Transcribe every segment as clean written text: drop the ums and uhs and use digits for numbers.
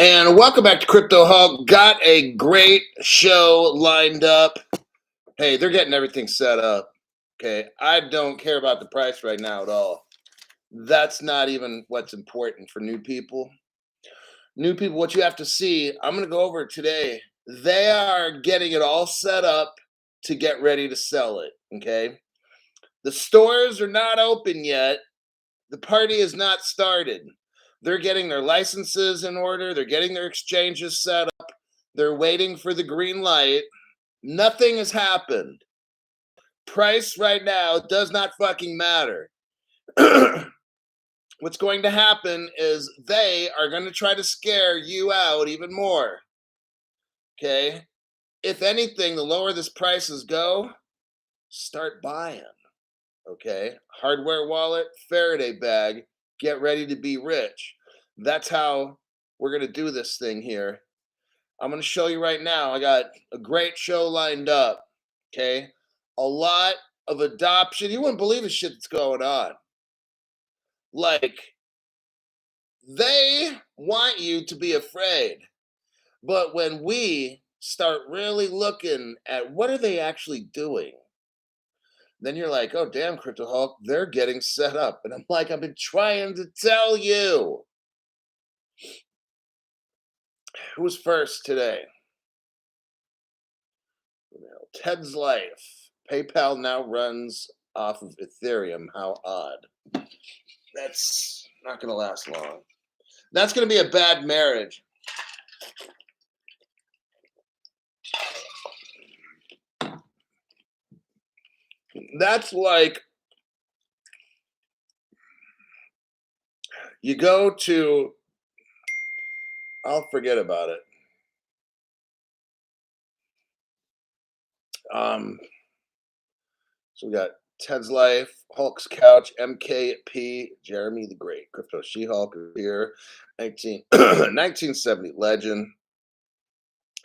And welcome back to Crypto Hub. Got a great show lined up. Hey, they're getting everything set up. Okay. I don't care about the price right now at all. That's not even what's important for new people. New people, what you have to see, I'm going to go over it today. They are getting it all set up to get ready to sell it. Okay. The stores are not open yet. The party is not started. They're getting their licenses in order. They're getting their exchanges set up. They're waiting for the green light. Nothing has happened. Price right now does not fucking matter. What's going to happen is they are going to try to scare you out even more. Okay? If anything, the lower this prices go, start buying. Okay? Hardware wallet, Faraday bag, get ready to be rich. That's how we're going to do this thing here. I'm going to show you right now. I got a great show lined up. Okay. A lot of adoption. You wouldn't believe the shit that's going on. Like, they want you to be afraid. But when we start really looking at what are they actually doing, then you're like, oh, damn, Crypto Hulk, they're getting set up. And I'm like, I've been trying to tell you. Who's first today? Ted's Life. PayPal now runs off of Ethereum. How odd. That's not going to last long. That's going to be a bad marriage. That's like you go to, I'll forget about it. So we got Ted's Life, Hulk's Couch, MKP, Jeremy the Great, Crypto She-Hulk here, 1970 Legend,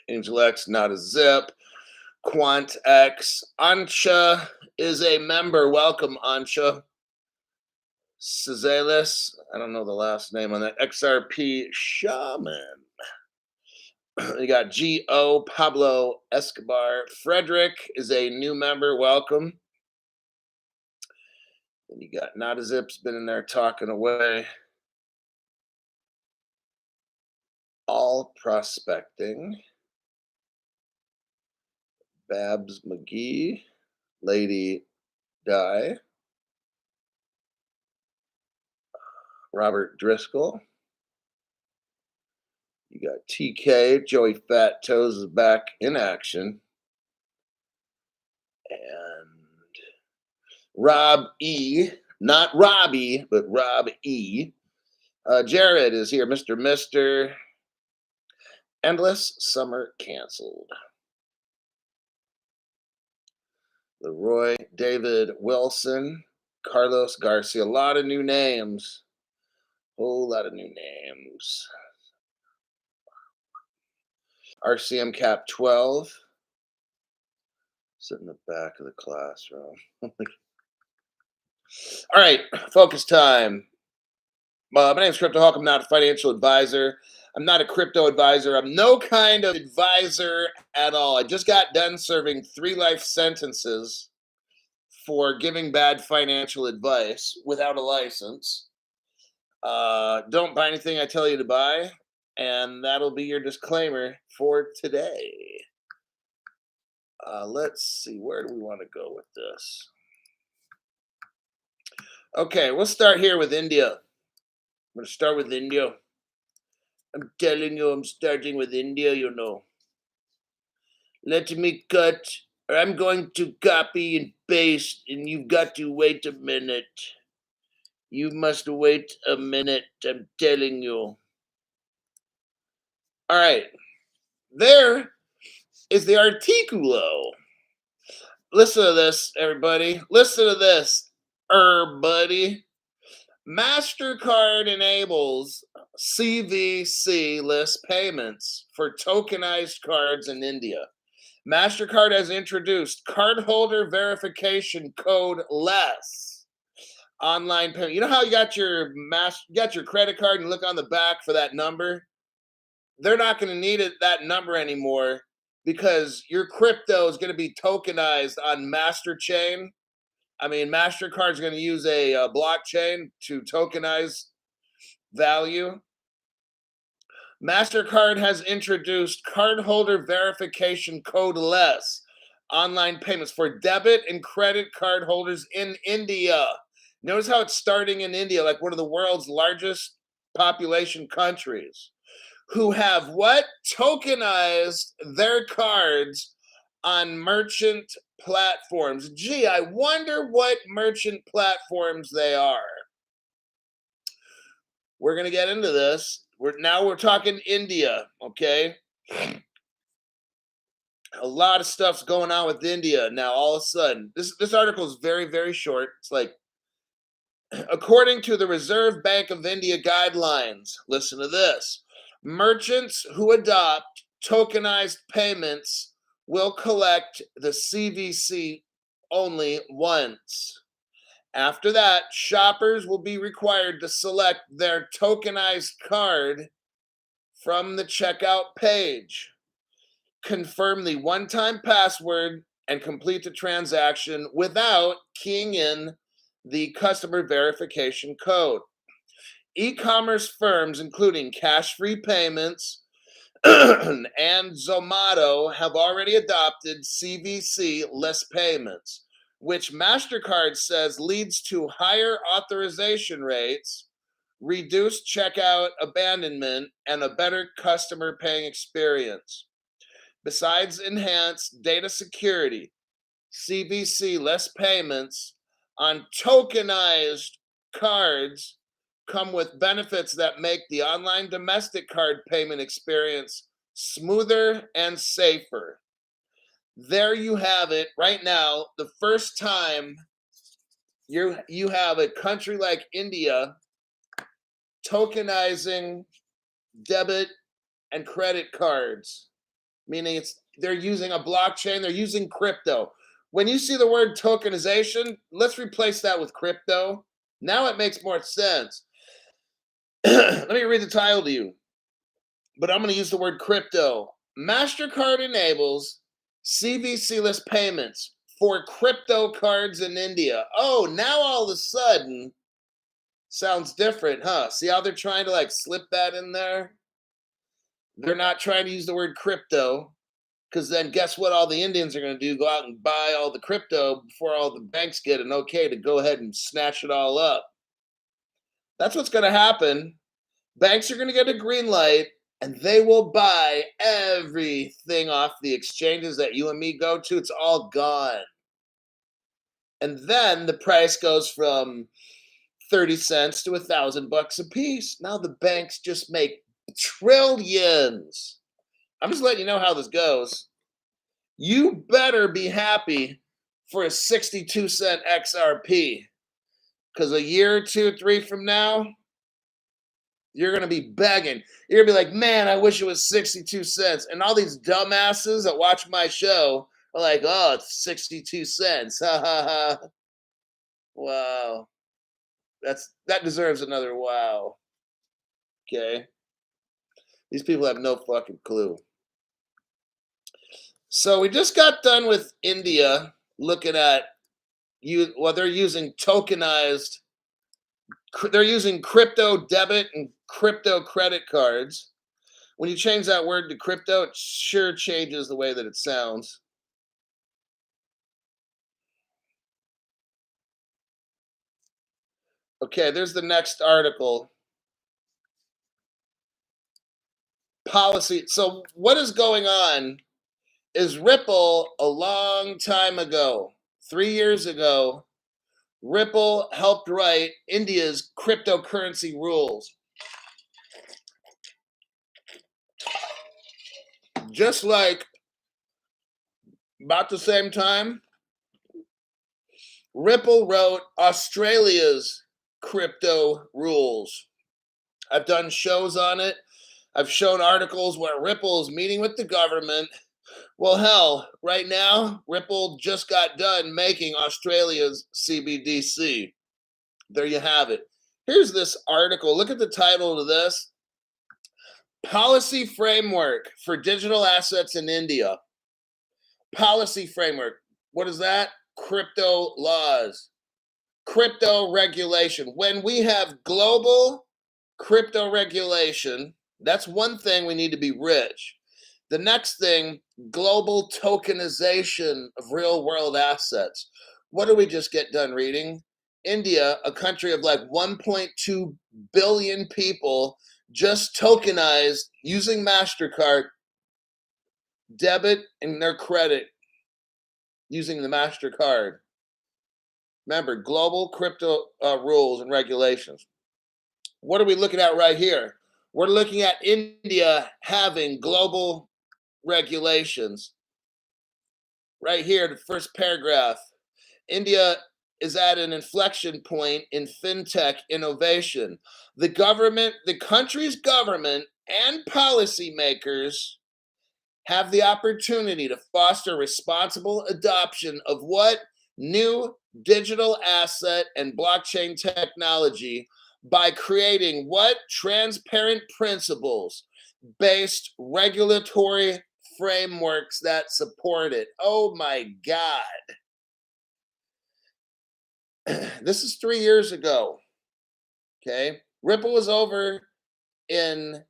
Angel X, Not a Zip, Quant X, Ancha is a member. Welcome, Ancha. Cezalis, I don't know the last name on that. XRP Shaman. You got G.O. Pablo Escobar. Frederick is a new member. Welcome. And you got Not a Zip's been in there talking away. All prospecting. Babs McGee. Lady Di. Robert Driscoll. You got TK, Joey Fat Toes is back in action. And Rob E, not Robbie, but Rob E. Jared is here, Mr. Endless Summer Canceled. Leroy, David Wilson, Carlos Garcia. A lot of new names. Whole lot of new names. RCM Cap 12. Sit in the back of the classroom. All right, focus time. My name is Crypto Hawk. I'm not a financial advisor. I'm not a crypto advisor. I'm no kind of advisor at all. I just got done serving 3 life sentences for giving bad financial advice without a license. Don't buy anything I tell you to buy. And that'll be your disclaimer for today. Let's see, where do we want to go with this? Okay, we'll start here with India. I'm going to start with India. I'm telling you, I'm starting with India, you know. Let me cut, or I'm going to copy and paste, and you've got to wait a minute. You must wait a minute, I'm telling you. All right, there is the articulo. Listen to this, everybody. Listen to this, buddy. Mastercard enables CVC-less payments for tokenized cards in India. Mastercard has introduced cardholder verification code-less online payment. You know how you got your credit card and you look on the back for that number? they're not going to need that number anymore because your crypto is going to be tokenized on Master Chain. I mean, Mastercard is going to use a blockchain to tokenize value. Mastercard has introduced cardholder verification code-less online payments for debit and credit card holders in India. Notice how it's starting in India, like one of the world's largest population countries, who have what? Tokenized their cards on merchant platforms. Gee, I wonder what merchant platforms they are. We're going to get into this. We're talking India, okay? A lot of stuff's going on with India now. All of a sudden, this article is very, very short. It's like, according to the Reserve Bank of India guidelines, listen to this: merchants who adopt tokenized payments will collect the CVC only once. After that, shoppers will be required to select their tokenized card from the checkout page, confirm the one-time password, and complete the transaction without keying in the customer verification code. E-commerce firms, including cash-free payments and Zomato, have already adopted CVC-less payments, which Mastercard says leads to higher authorization rates, reduced checkout abandonment, and a better customer paying experience. Besides enhanced data security, CVC-less payments on tokenized cards come with benefits that make the online domestic card payment experience smoother and safer. There you have it. Right now, the first time you have a country like India tokenizing debit and credit cards, meaning they're using a blockchain, they're using crypto. When you see the word tokenization, let's replace that with crypto. Now it makes more sense. Let me read the title to you, but I'm going to use the word crypto. Mastercard enables CVC-less payments for crypto cards in India. Oh, now all of a sudden, sounds different, huh? See how they're trying to slip that in there? They're not trying to use the word crypto, because then guess what all the Indians are going to do? Go out and buy all the crypto before all the banks get an okay to go ahead and snatch it all up. That's what's going to happen. Banks are going to get a green light, and they will buy everything off the exchanges that you and me go to. It's all gone. And then the price goes from 30 cents to $1,000 a piece. Now the banks just make trillions. I'm just letting you know how this goes. You better be happy for a 62-cent XRP, because a year, 2, 3 from now, you're going to be begging. You're going to be like, man, I wish it was 62 cents. And all these dumbasses that watch my show are like, oh, it's 62 cents. Ha ha ha. Wow. That deserves another wow. Okay. These people have no fucking clue. So we just got done with India looking at they're using tokenized, they're using crypto debit and crypto credit cards. When you change that word to crypto, it sure changes the way that it sounds. Okay, there's the next article. Policy. So what is going on is Ripple, a long time ago, 3 years ago, Ripple helped write India's cryptocurrency rules. Just like about the same time, Ripple wrote Australia's crypto rules. I've done shows on it. I've shown articles where Ripple is meeting with the government. Well, hell, right now, Ripple just got done making Australia's CBDC. There you have it. Here's this article. Look at the title of this. Policy framework for digital assets in India. Policy framework. What is that? Crypto laws, crypto regulation. When we have global crypto regulation, that's one thing we need to be rich. The next thing, global tokenization of real world assets. What did we just get done reading? India, a country of like 1.2 billion people, just tokenized using Mastercard debit and their credit using the Mastercard. Remember, global crypto rules and regulations. What are we looking at right here? We're looking at India having global regulations. Right here, the first paragraph. India is at an inflection point in fintech innovation. The country's government and policymakers have the opportunity to foster responsible adoption of what? New digital asset and blockchain technology by creating what? Transparent principles based regulatory frameworks that support it. Oh my God. This is 3 years ago. Okay. Ripple was over in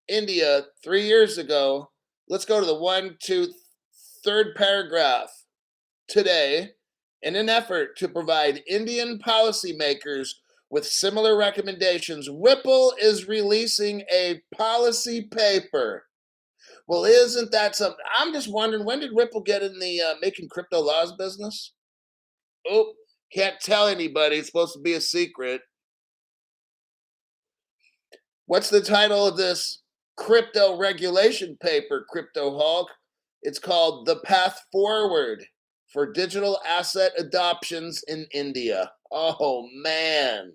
India 3 years ago. Let's go to the third paragraph. Today, in an effort to provide Indian policymakers with similar recommendations, Ripple is releasing a policy paper. Well, isn't that something? I'm just wondering, when did Ripple get in the making crypto laws business? Oh, can't tell anybody. It's supposed to be a secret. What's the title of this crypto regulation paper, Crypto Hulk? It's called The Path Forward for Digital Asset Adoptions in India. Oh, man.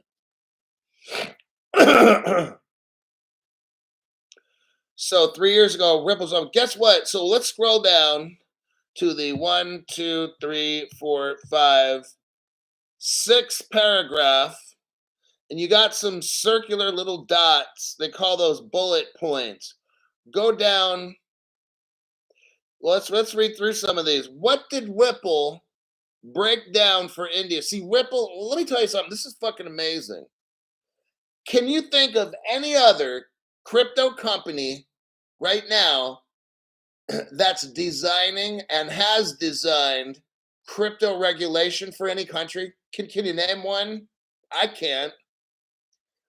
So 3 years ago, Ripple's on. Guess what? So let's scroll down to the 1, 2, 3, 4, 5, 6 paragraph. And you got some circular little dots. They call those bullet points. Go down. Let's read through some of these. What did Ripple break down for India? See, Ripple, let me tell you something. This is fucking amazing. Can you think of any other crypto company right now that's designing and has designed crypto regulation for any country? Can you name one? I can't.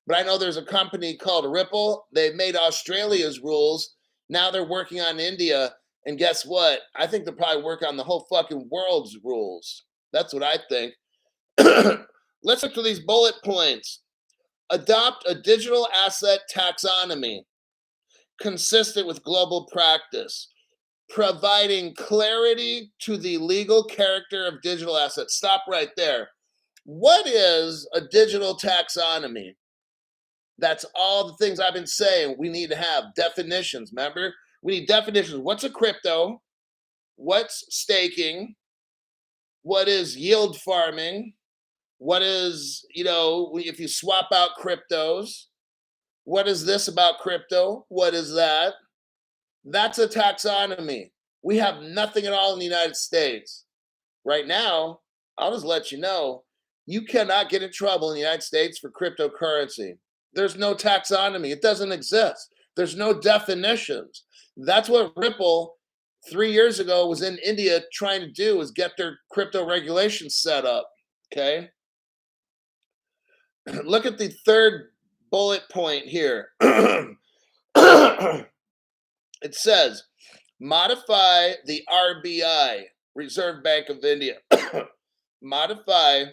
But I know there's a company called Ripple. They made Australia's rules. Now they're working on India. And guess what? I think they'll probably work on the whole fucking world's rules. That's what I think. Let's look at these bullet points. Adopt a digital asset taxonomy consistent with global practice, providing clarity to the legal character of digital assets. Stop right there. What is a digital taxonomy? That's all the things I've been saying. We need to have definitions. Remember, we need definitions. What's a crypto? What's staking? What is yield farming? What is, if you swap out cryptos? What is this about crypto? What is that? That's a taxonomy. We have nothing at all in the United States. Right now, I'll just let you know, you cannot get in trouble in the United States for cryptocurrency. There's no taxonomy. It doesn't exist. There's no definitions. That's what Ripple 3 years ago was in India trying to do, is get their crypto regulations set up. Okay. Look at the third bullet point here. It says, modify the RBI, Reserve Bank of India. Modify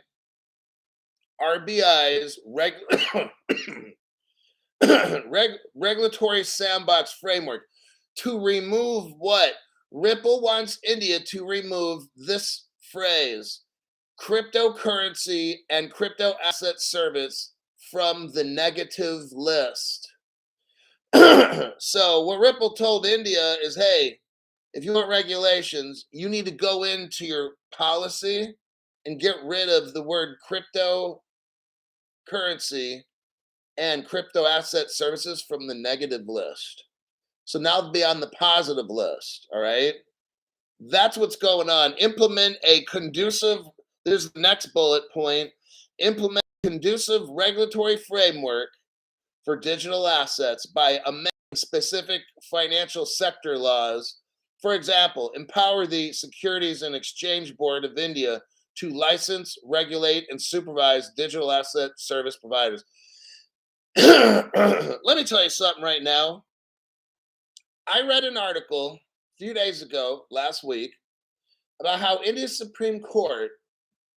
RBI's regulatory sandbox framework to remove what? Ripple wants India to remove this phrase, cryptocurrency and crypto asset service, from the negative list. So what Ripple told India is, hey, if you want regulations, you need to go into your policy and get rid of the word cryptocurrency and crypto asset services from the negative list. So now they'll be on the positive list. All right. That's what's going on. Implement a conducive, there's the next bullet point. Implement a conducive regulatory framework for digital assets by amending specific financial sector laws. For example, empower the Securities and Exchange Board of India to license, regulate, and supervise digital asset service providers. Let me tell you something right now. I read an article a few days ago, last week, about how India's Supreme Court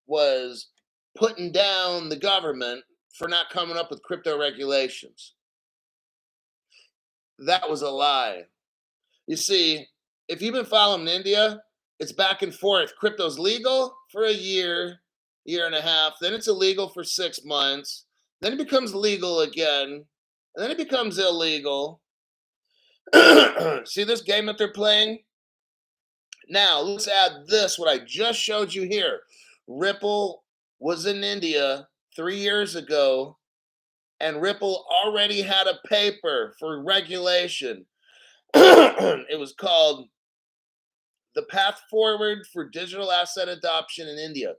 was putting down the government for not coming up with crypto regulations. That was a lie. You see, if you've been following India, it's back and forth. Crypto's legal for a year, year and a half, then it's illegal for 6 months, then it becomes legal again, and then it becomes illegal. See this game that they're playing? Now, let's add this, what I just showed you here. Ripple was in India 3 years ago, and Ripple already had a paper for regulation. It was called The Path Forward for Digital Asset Adoption in India.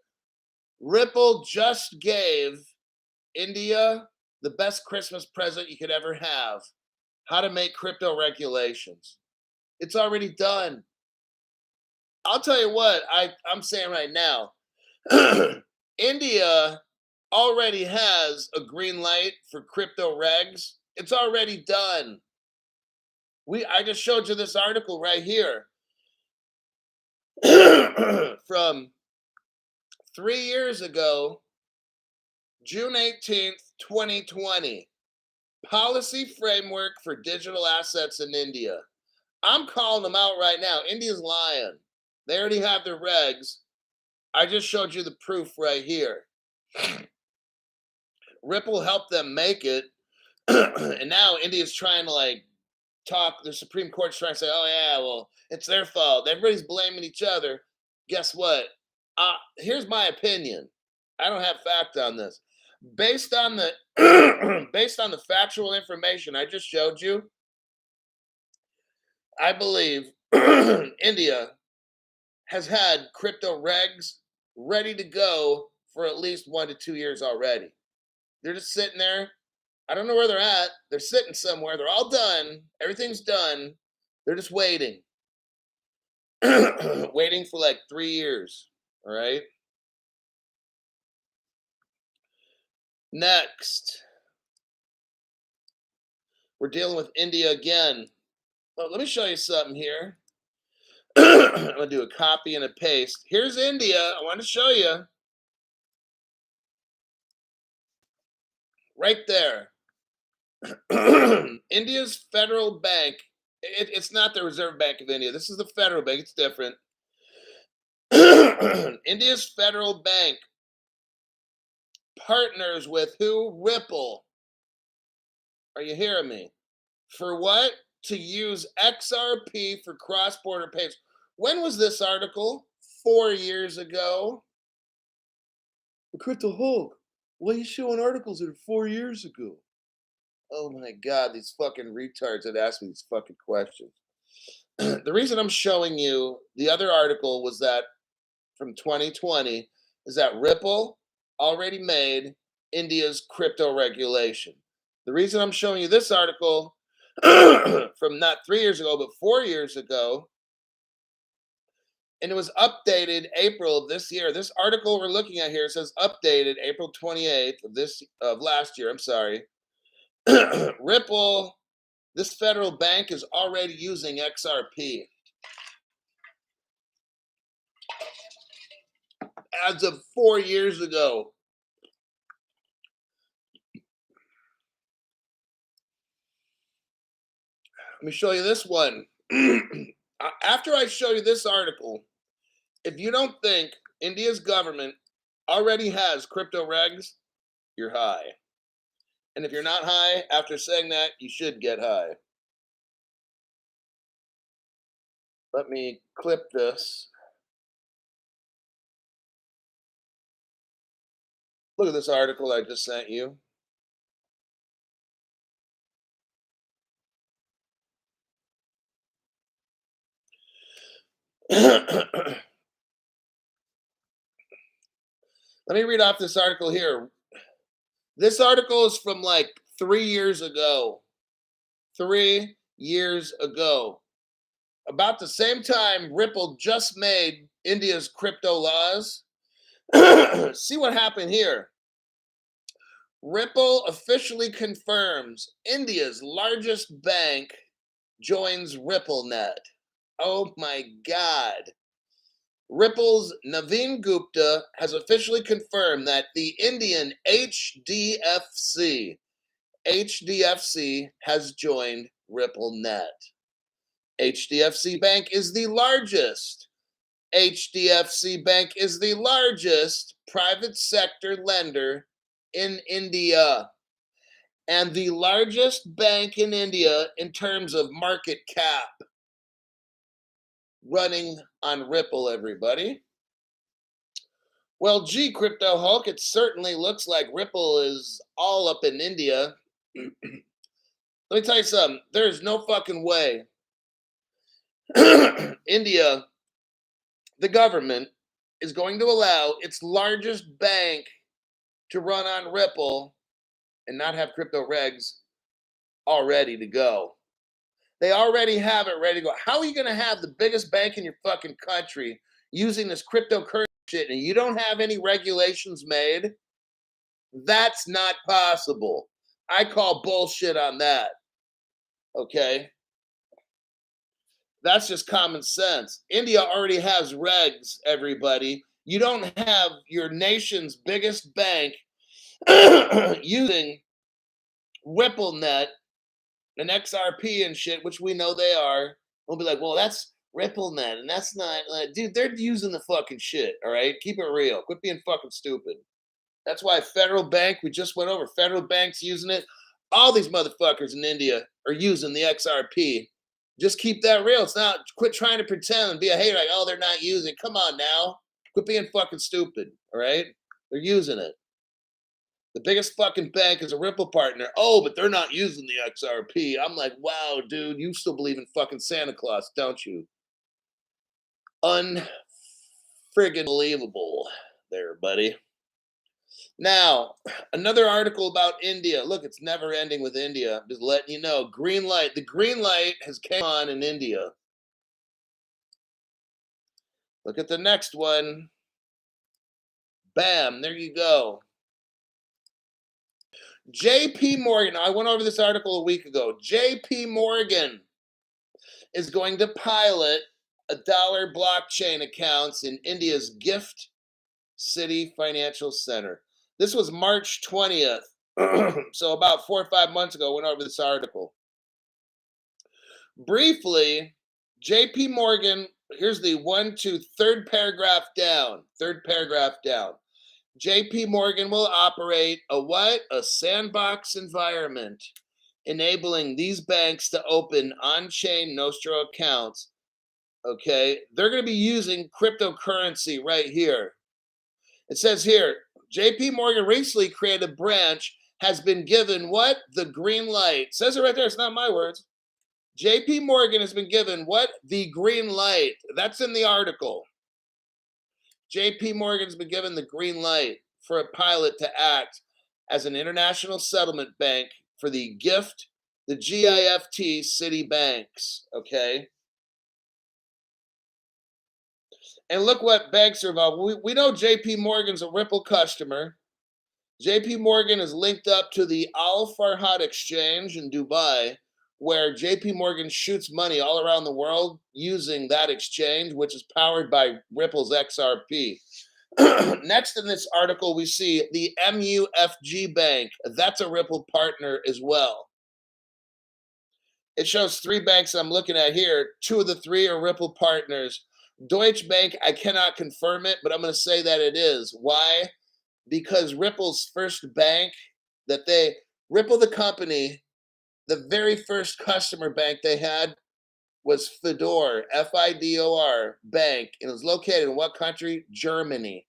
Ripple just gave India the best Christmas present you could ever have: how to make crypto regulations. It's already done. I'll tell you what, I'm saying right now, India already has a green light for crypto regs. It's already done. I just showed you this article right here from 3 years ago, June 18th, 2020. Policy framework for digital assets in India. I'm calling them out right now. India's lying. They already have their regs. I just showed you the proof right here. Ripple helped them make it. And now India's trying to talk. The Supreme Court's trying to say, oh yeah, well, it's their fault. Everybody's blaming each other. Guess what? Here's my opinion. I don't have fact on this. Based on the based on the factual information I just showed you, I believe India has had crypto regs ready to go for at least 1 to 2 years already. They're just sitting there. I don't know where they're at. They're sitting somewhere. They're all done. Everything's done. They're just waiting. Waiting for 3 years. All right. Next, we're dealing with India again. Well, let me show you something here. I'm going to do a copy and a paste. Here's India. I want to show you. Right there. India's federal bank. It's not the Reserve Bank of India. This is the federal bank. It's different. India's federal bank partners with who? Ripple. Are you hearing me? For what? To use XRP for cross-border payments. When was this article? 4 years ago. The Crypto Hulk. Why are you showing articles that are 4 years ago? Oh my God, these fucking retards that ask me these fucking questions. The reason I'm showing you the other article was that from 2020 is that Ripple already made India's crypto regulation. The reason I'm showing you this article from not 3 years ago, but 4 years ago, and it was updated April of this year. This article we're looking at here says updated April 28th of last year. I'm sorry. Ripple, this federal bank, is already using XRP as of 4 years ago. Let me show you this one. After I show you this article, if you don't think India's government already has crypto regs, you're high. And if you're not high, after saying that, you should get high. Let me clip this. Look at this article I just sent you. Let me read off this article here. This article is from like 3 years ago. 3 years ago. About the same time Ripple just made India's crypto laws. See what happened here. Ripple officially confirms India's largest bank joins RippleNet. Oh my God. Ripple's Naveen Gupta has officially confirmed that the Indian HDFC has joined RippleNet. HDFC Bank is the largest. HDFC Bank is the largest private sector lender in India and the largest bank in India in terms of market cap. Running on Ripple, everybody. Well, gee, Crypto Hulk, it certainly looks like Ripple is all up in India. Let me tell you something. There's no fucking way India, the government, is going to allow its largest bank to run on Ripple and not have crypto regs all ready to go. They already have it ready to go. How are you going to have the biggest bank in your fucking country using this cryptocurrency shit and you don't have any regulations made? That's not possible. I call bullshit on that. Okay? That's just common sense. India already has regs, everybody. You don't have your nation's biggest bank using RippleNet and XRP and shit, which we know they are. We'll be like, well, that's RippleNet, and that's not, dude, they're using the fucking shit, all right? Keep it real. Quit being fucking stupid. That's why Federal Bank, we just went over, Federal Bank's using it. All these motherfuckers in India are using the XRP. Just keep that real. It's not, quit trying to pretend and be a hater like, oh, they're not using it. Come on now. Quit being fucking stupid, all right? They're using it. The biggest fucking bank is a Ripple partner. Oh, but they're not using the XRP. I'm like, wow, dude, you still believe in fucking Santa Claus, don't you? Unfriggin' believable there, buddy. Now, another article about India. Look, it's never ending with India. I'm just letting you know. Green light. The green light has came on in India. Look at the next one. Bam, there you go. JPMorgan. I went over this article a week ago. JPMorgan is going to pilot $1 blockchain accounts in India's Gift City Financial Center. This was March 20th. So about 4 or 5 months ago, I went over this article. Briefly, JPMorgan, here's the third paragraph down. JPMorgan will operate a what? A sandbox environment, enabling these banks to open on-chain Nostro accounts. Okay, they're going to be using cryptocurrency right here. It says here, JPMorgan recently created a branch, has been given what? The green light. It says it right there. It's not my words. JPMorgan has been given what? The green light. That's in the article. JPMorgan's been given the green light for a pilot to act as an international settlement bank for the GIFT city banks. Okay. And look what banks are involved. We know JPMorgan's a Ripple customer. JPMorgan is linked up to the Al Farhad exchange in Dubai, where JPMorgan shoots money all around the world using that exchange, which is powered by Ripple's XRP. Next in this article, we see the MUFG Bank. That's a Ripple partner as well. It shows 3 banks I'm looking at here. 2 of the 3 are Ripple partners. Deutsche Bank, I cannot confirm it, but I'm going to say that it is. Why? Because Ripple's first bank Ripple the company, the very first customer bank they had was Fidor, Fidor Bank. It was located in what country? Germany.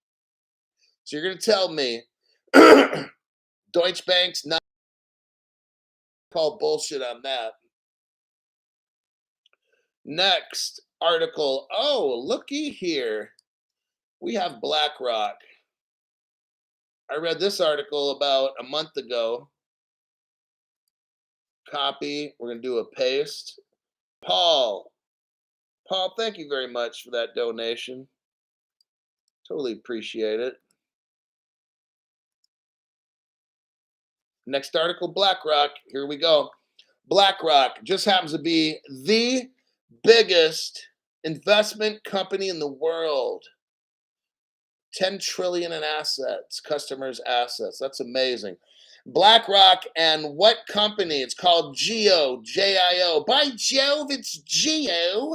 So you're going to tell me Deutsche Bank's not called bullshit on that. Next, article. Oh, looky here. We have BlackRock. I read this article about a month ago. Copy. We're going to do a paste. Paul. Paul, thank you very much for that donation. Totally appreciate it. Next article, BlackRock. Here we go. BlackRock just happens to be the biggest investment company in the world. 10 trillion in assets, customers' assets. That's amazing. BlackRock and what company? It's called Geo, J-I-O. By Jove, it's Geo.